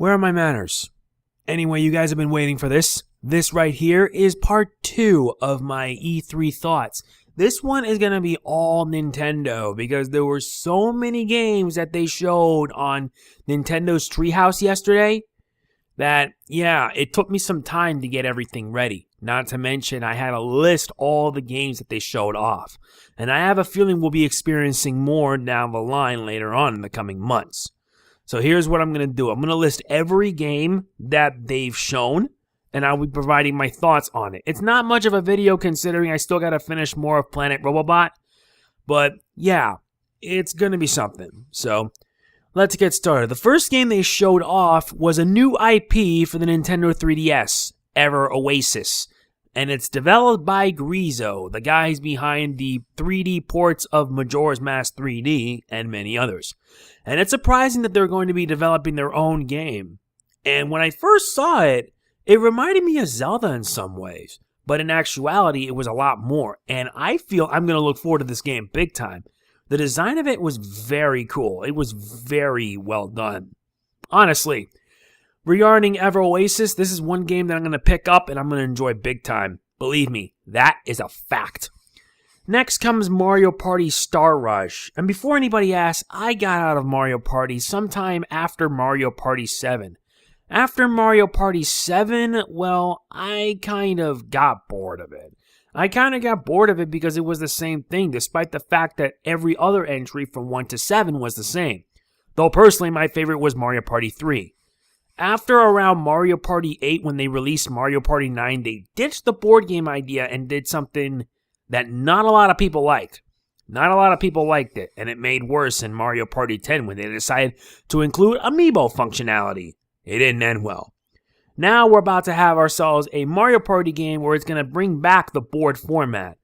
Where are my manners? Anyway, you guys have been waiting for this. This right here is part 2 of my E3 thoughts. This one is going to be all Nintendo because there were so many games that they showed on Nintendo's Treehouse yesterday that, yeah, it took me some time to get everything ready. Not to mention, I had to list all the games that they showed off. And I have a feeling we'll be experiencing more down the line later on in the coming months. So here's what I'm going to do. I'm going to list every game that they've shown, and I'll be providing my thoughts on it. It's not much of a video considering I still got to finish more of Planet Robobot, but yeah, it's going to be something. So let's get started. The first game they showed off was a new IP for the Nintendo 3DS, Oasis, and it's developed by Grezzo, the guys behind the 3D ports of Majora's Mask 3D and many others. And it's surprising that they're going to be developing their own game. And when I first saw it, it reminded me of Zelda in some ways. But in actuality, it was a lot more. And I feel I'm going to look forward to this game big time. The design of it was very cool. It was very well done. Honestly, regarding Oasis, this is one game that I'm going to pick up and I'm going to enjoy big time. Believe me, that is a fact. Next comes Mario Party Star Rush. And before anybody asks, I got out of Mario Party sometime after Mario Party 7. After Mario Party 7, well, I kind of got bored of it. I kind of got bored of it because it was the same thing, despite the fact that every other entry from 1 to 7 was the same. Though personally, my favorite was Mario Party 3. After around Mario Party 8, when they released Mario Party 9, they ditched the board game idea and did something that not a lot of people liked. Not a lot of people liked it, and it made worse in Mario Party 10 when they decided to include amiibo functionality. It didn't end well. Now we're about to have ourselves a Mario Party game where it's going to bring back the board format.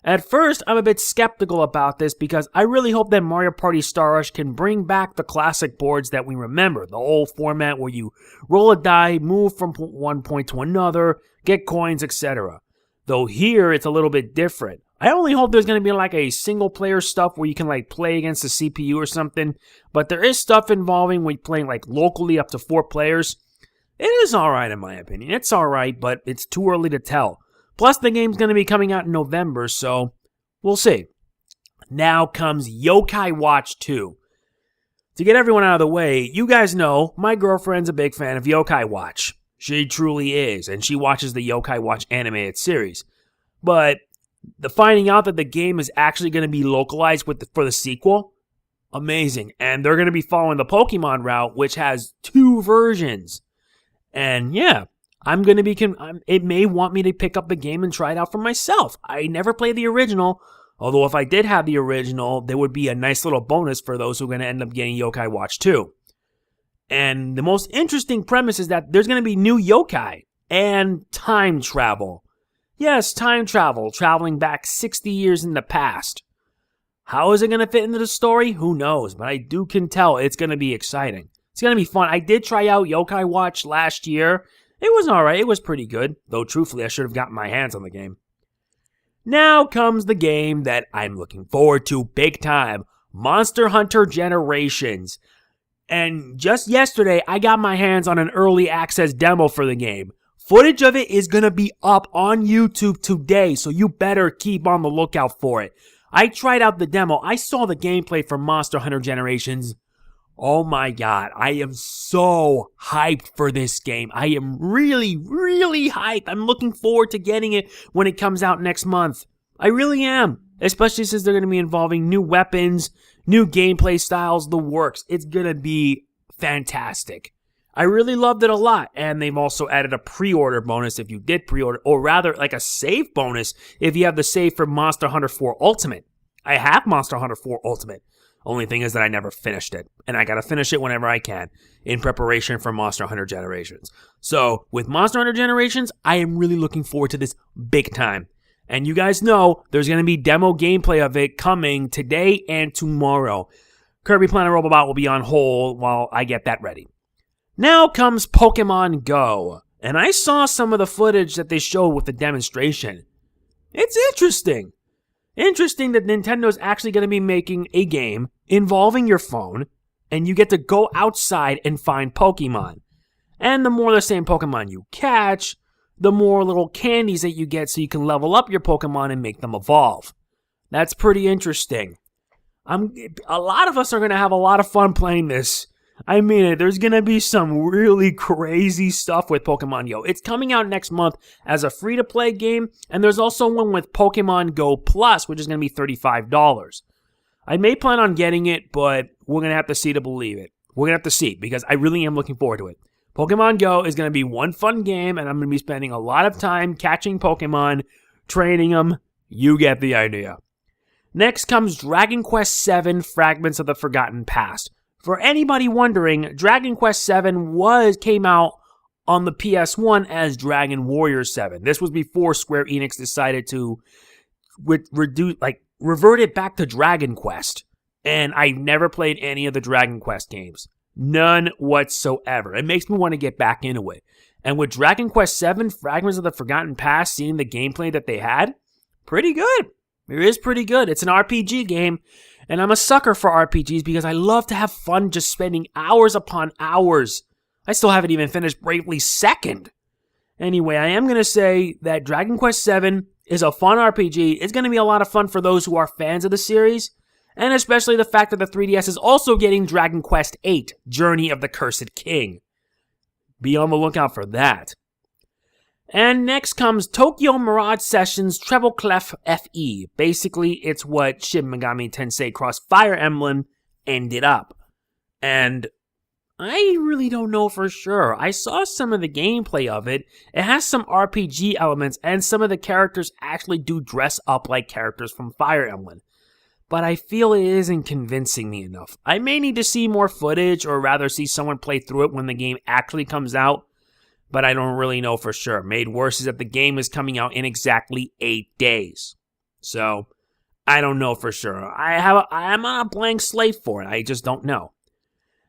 At first, I'm a bit skeptical about this because I really hope that Mario Party Star Rush can bring back the classic boards that we remember. The old format where you roll a die, move from one point to another, get coins, etc. Though here, it's a little bit different. I only hope there's going to be like a single player stuff where you can like play against the CPU or something. But there is stuff involving when playing like locally up to 4 players. It is alright in my opinion. It's alright, but it's too early to tell. Plus the game's going to be coming out in November, so we'll see. Now comes Yokai Watch 2. To get everyone out of the way, you guys know my girlfriend's a big fan of Yokai Watch. She truly is, and she watches the Yokai Watch animated series. But the finding out that the game is actually going to be localized for the sequel, amazing. And they're going to be following the Pokemon route, which has 2 versions. And yeah, I'm going to be, it may want me to pick up the game and try it out for myself. I never played the original, although if I did have the original, there would be a nice little bonus for those who are going to end up getting Yokai Watch 2. And the most interesting premise is that there's going to be new yokai and time travel. Yes, time travel, traveling back 60 years in the past. How is it going to fit into the story? Who knows, but I can tell it's going to be exciting. It's going to be fun. I did try out Yokai Watch last year. It was alright, it was pretty good, though truthfully I should have gotten my hands on the game. Now comes the game that I'm looking forward to big time, Monster Hunter Generations. And just yesterday, I got my hands on an early access demo for the game. Footage of it is going to be up on YouTube today, so you better keep on the lookout for it. I tried out the demo. I saw the gameplay for Monster Hunter Generations. Oh my god, I am so hyped for this game. I am really, really hyped. I'm looking forward to getting it when it comes out next month. I really am. Especially since they're going to be involving new weapons, new gameplay styles, the works. It's going to be fantastic. I really loved it a lot. And they've also added a pre-order bonus if you did pre-order, or rather like a save bonus if you have the save for Monster Hunter 4 Ultimate. I have Monster Hunter 4 Ultimate. Only thing is that I never finished it. And I got to finish it whenever I can in preparation for Monster Hunter Generations. So with Monster Hunter Generations, I am really looking forward to this big time. And you guys know there's going to be demo gameplay of it coming today and tomorrow. Kirby Planet Robobot will be on hold while I get that ready. Now comes Pokemon Go. And I saw some of the footage that they showed with the demonstration. It's interesting. Interesting that Nintendo's actually going to be making a game involving your phone, and you get to go outside and find Pokemon. And the more the same Pokemon you catch, the more little candies that you get so you can level up your Pokemon and make them evolve. That's pretty interesting. A lot of us are going to have a lot of fun playing this. I mean it, there's going to be some really crazy stuff with Pokemon Go. It's coming out next month as a free-to-play game, and there's also one with Pokemon Go Plus, which is going to be $35. I may plan on getting it, but we're going to have to see to believe it. We're going to have to see, because I really am looking forward to it. Pokemon Go is going to be one fun game, and I'm going to be spending a lot of time catching Pokemon, training them. You get the idea. Next comes Dragon Quest VII Fragments of the Forgotten Past. For anybody wondering, Dragon Quest VII came out on the PS1 as Dragon Warrior 7. This was before Square Enix decided to revert it back to Dragon Quest. And I never played any of the Dragon Quest games. None whatsoever. It makes me want to get back into it. And with Dragon Quest VII Fragments of the Forgotten Past, seeing the gameplay that they had, pretty good. It is pretty good. It's an RPG game, and I'm a sucker for RPGs because I love to have fun just spending hours upon hours. I still haven't even finished Bravely Second. Anyway, I am going to say that Dragon Quest VII is a fun RPG. It's going to be a lot of fun for those who are fans of the series, and especially the fact that the 3DS is also getting Dragon Quest VIII, Journey of the Cursed King. Be on the lookout for that. And next comes Tokyo Mirage Sessions Treble Clef FE. Basically, it's what Shin Megami Tensei Cross Fire Emblem ended up. And I really don't know for sure. I saw some of the gameplay of it. It has some RPG elements, and some of the characters actually do dress up like characters from Fire Emblem. But I feel it isn't convincing me enough. I may need to see more footage, or rather see someone play through it when the game actually comes out. But I don't really know for sure. Made worse is that the game is coming out in exactly 8 days. So, I don't know for sure. I'm on a blank slate for it. I just don't know.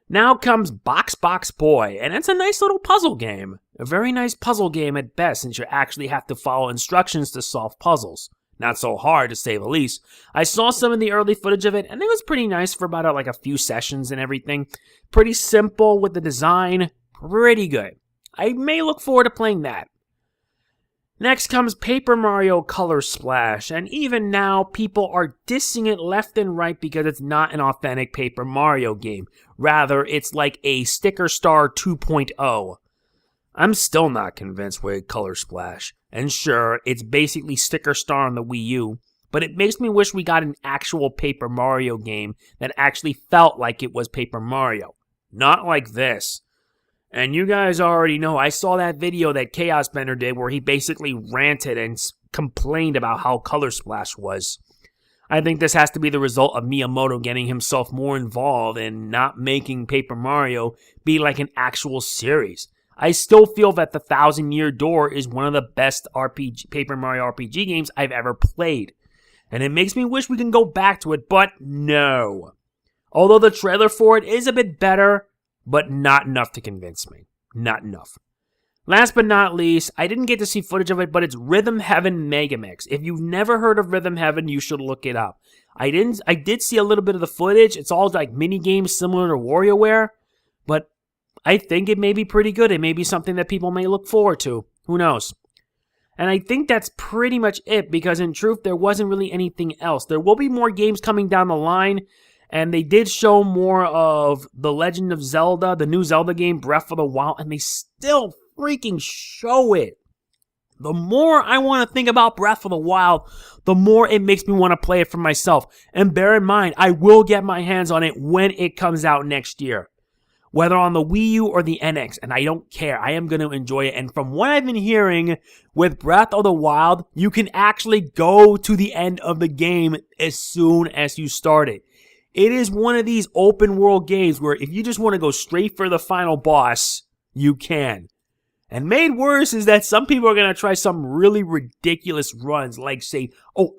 Now comes BoxBoxBoy, and it's a nice little puzzle game. A very nice puzzle game at best, since you actually have to follow instructions to solve puzzles. Not so hard, to say the least. I saw some of the early footage of it, and it was pretty nice for about a few sessions and everything. Pretty simple with the design. Pretty good. I may look forward to playing that. Next comes Paper Mario Color Splash, and even now, people are dissing it left and right because it's not an authentic Paper Mario game. Rather, it's like a Sticker Star 2.0. I'm still not convinced with Color Splash. And sure, it's basically Sticker Star on the Wii U, but it makes me wish we got an actual Paper Mario game that actually felt like it was Paper Mario. Not like this. And you guys already know, I saw that video that Chaos Bender did where he basically ranted and complained about how Color Splash was. I think this has to be the result of Miyamoto getting himself more involved and not making Paper Mario be like an actual series. I still feel that the Thousand Year Door is one of the best Paper Mario RPG games I've ever played. And it makes me wish we can go back to it, but no. Although the trailer for it is a bit better, but not enough to convince me. Not enough. Last but not least, I didn't get to see footage of it, but it's Rhythm Heaven Megamix. If you've never heard of Rhythm Heaven, you should look it up. I did see a little bit of the footage. It's all like mini games similar to WarioWare, but I think it may be pretty good. It may be something that people may look forward to. Who knows? And I think that's pretty much it, because in truth, there wasn't really anything else. There will be more games coming down the line, and they did show more of The Legend of Zelda, the new Zelda game, Breath of the Wild, and they still freaking show it. The more I want to think about Breath of the Wild, the more it makes me want to play it for myself. And bear in mind, I will get my hands on it when it comes out next year. Whether on the Wii U or the NX, and I don't care. I am going to enjoy it. And from what I've been hearing, with Breath of the Wild, you can actually go to the end of the game as soon as you start it. It is one of these open world games where if you just want to go straight for the final boss, you can. And made worse is that some people are going to try some really ridiculous runs, like say,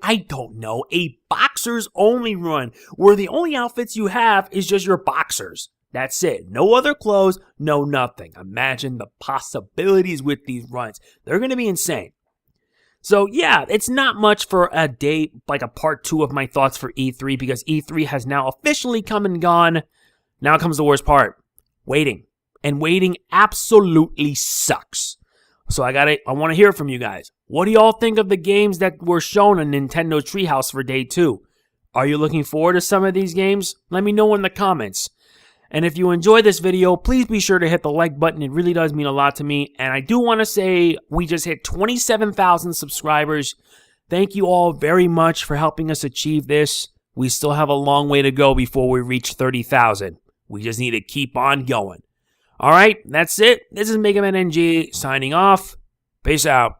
I don't know, a boxers only run, where the only outfits you have is just your boxers. That's it. No other clothes, no nothing. Imagine the possibilities with these runs. They're going to be insane. So yeah, it's not much for a day, like a part 2 of my thoughts for E3, because E3 has now officially come and gone. Now comes the worst part. Waiting. and waiting absolutely sucks. So I want to hear from you guys. What do y'all think of the games that were shown on Nintendo Treehouse for Day 2? Are you looking forward to some of these games? Let me know in the comments. And if you enjoyed this video, please be sure to hit the like button. It really does mean a lot to me. And I do want to say we just hit 27,000 subscribers. Thank you all very much for helping us achieve this. We still have a long way to go before we reach 30,000. We just need to keep on going. All right, that's it. This is Megaman NG signing off. Peace out.